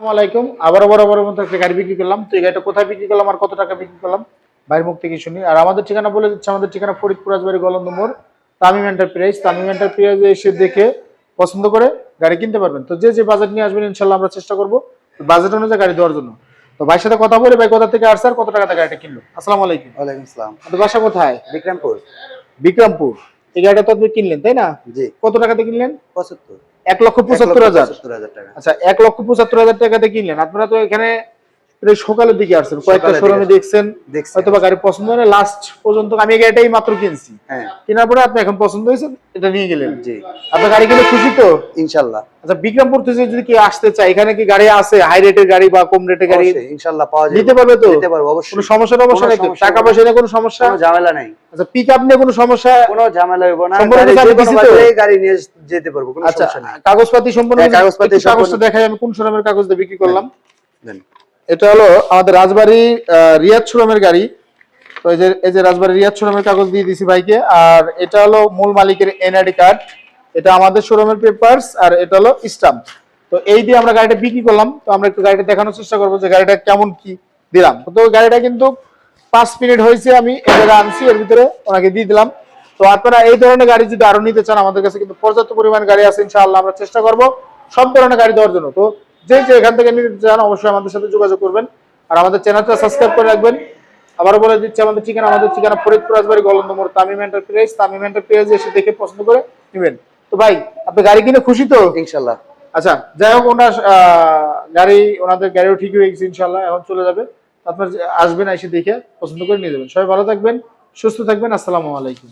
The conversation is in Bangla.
আসসালামাইকুম। আবারও বরাবরের মতো একটা গাড়ি বিক্রি করলাম। তো এই গাড়িটা কোথায় বিক্রি করলাম আর কত টাকা বিক্রি করলাম ভাইয়ের মুখ থেকে শুনি। আর আমাদের ঠিকানা বলে দিচ্ছে, আমাদের ঠিকানা ফরিদপুর রাজবাড়ী গলন্দ মোড়, তামিম এন্টারপ্রাইজ। তামিম এন্টারপ্রাইজে এসে দেখে পছন্দ করে গাড়ি কিনতে পারবেন। তো যে বাজেট নিয়ে আসবেন ইনশাল্লাহ আমরা চেষ্টা করবো বাজেট অনুযায়ী গাড়ি দেওয়ার জন্য। তো ভাইয়ের সাথে কথা বলে ভাই কোথা থেকে আসছে আর কত টাকাতে গাড়িটা কিনলো। আসসালামু আলাইকুম। ওয়ালাইকুম আসসালাম। আপনার বাসা কোথায়? বিক্রমপুর। বিক্রমপুর। এই গাড়িটা তো আপনি কিনলেন তাই না? জি। কত টাকাতে কিনলেন? 75। 1,75,000। 75,000 টাকা। আচ্ছা, 1,75,000 টাকাতে কিনলেন। আপনারা তো এখানে প্রায় সকালের দিকে আসছেন, কয়েকটা শোরুমে দেখছেন, হয়তো বা গাড়ি পছন্দ হয় না। লাস্ট পর্যন্ত আমি এই গাড়িটাই মাত্র কিনছি। হ্যাঁ। কেনার পরে আপনি এখন পছন্দ হয়েছে, এটা নিয়ে গেলেন। জি। আপনার গাড়ি কিনে খুশি তো? ইনশাআল্লাহ। আচ্ছা, বিক্রমপুর থেকে যদি কেউ আসতে চায়, এখানে কি গাড়ি আছে? হাই রেটের গাড়ি বা কম রেটের গাড়ি ইনশাআল্লাহ পাওয়া যাবে। নিতে পারবে তো? নিতে পারবো অবশ্যই। কোনো সমস্যা নেই তো? টাকা পয়সা নিয়ে কোনো সমস্যা? কোনো ঝামেলা নাই। আচ্ছা, পিকআপ নিয়ে কোনো সমস্যা? কোনো ঝামেলা হবে না। গাড়ি নিয়ে যেতে পারবো, কোনো সমস্যা নেই। কাগজপাতি সম্পূর্ণ? কাগজপাতি কাগজটা দেখাই আমি কোন শোরুমের কাগজ দিয়ে বিক্রি করলাম। দেন। এটা হলো আমাদের রাজবাড়ী রিয়াদ শোরুমের গাড়ি। তো এই যে রাজবাড়ী রিয়াদ শোরুমের কাগজ দিয়ে দিছি ভাইকে। আর এটা হলো মূল মালিকের এনআইডি কার্ড, এটা আমাদের শোরুমের পেপারস, আর এটা হলো স্ট্যাম্প। তো এই দিয়ে আমরা গাড়িটা বিক্রি করলাম। তো আমরা একটু গাড়িটা দেখানোর চেষ্টা করবো যে গাড়িটা কেমন কি দিলাম। তো গাড়িটা কিন্তু 5 মিনিট হয়েছে আমি এটা আনছি, এর ভিতরে ওনাকে দিয়ে দিলাম। তো আপনারা এই ধরনের গাড়ি যদি আরো নিতে চান, আমাদের কাছে কিন্তু পর্যাপ্ত পরিমাণ গাড়ি আছে। ইনশাআল্লাহ আমরা চেষ্টা করব সব ধরনের গাড়ি দেওয়ার জন্য। তো যে এখান থেকে নিতে চান অবশ্যই আমাদের সাথে যোগাযোগ করবেন, আর আমাদের চ্যানেলটা সাবস্ক্রাইব করে রাখবেন। আবারও বলে দিচ্ছি, আমাদের ঠিকানা ফরিদপুর রাজবাড়ী গলন্দ মোড়, তামিম এন্টারপ্রাইজ। তামিম এন্টারপ্রাইজে এসে দেখে পছন্দ করে নেবেন। তো ভাই, আপনি গাড়ি কিনে খুশি তো? ইনশাআল্লাহ। আচ্ছা, যাই হোক, ওনার ওনাদের গাড়িও ঠিক হয়ে গেছে ইনশাআল্লাহ, এখন চলে যাবে। আপনার আসবেন, এসে দেখে পছন্দ করে নিয়ে যাবেন। সবাই ভালো থাকবেন, সুস্থ থাকবেন। আসসালামু আলাইকুম।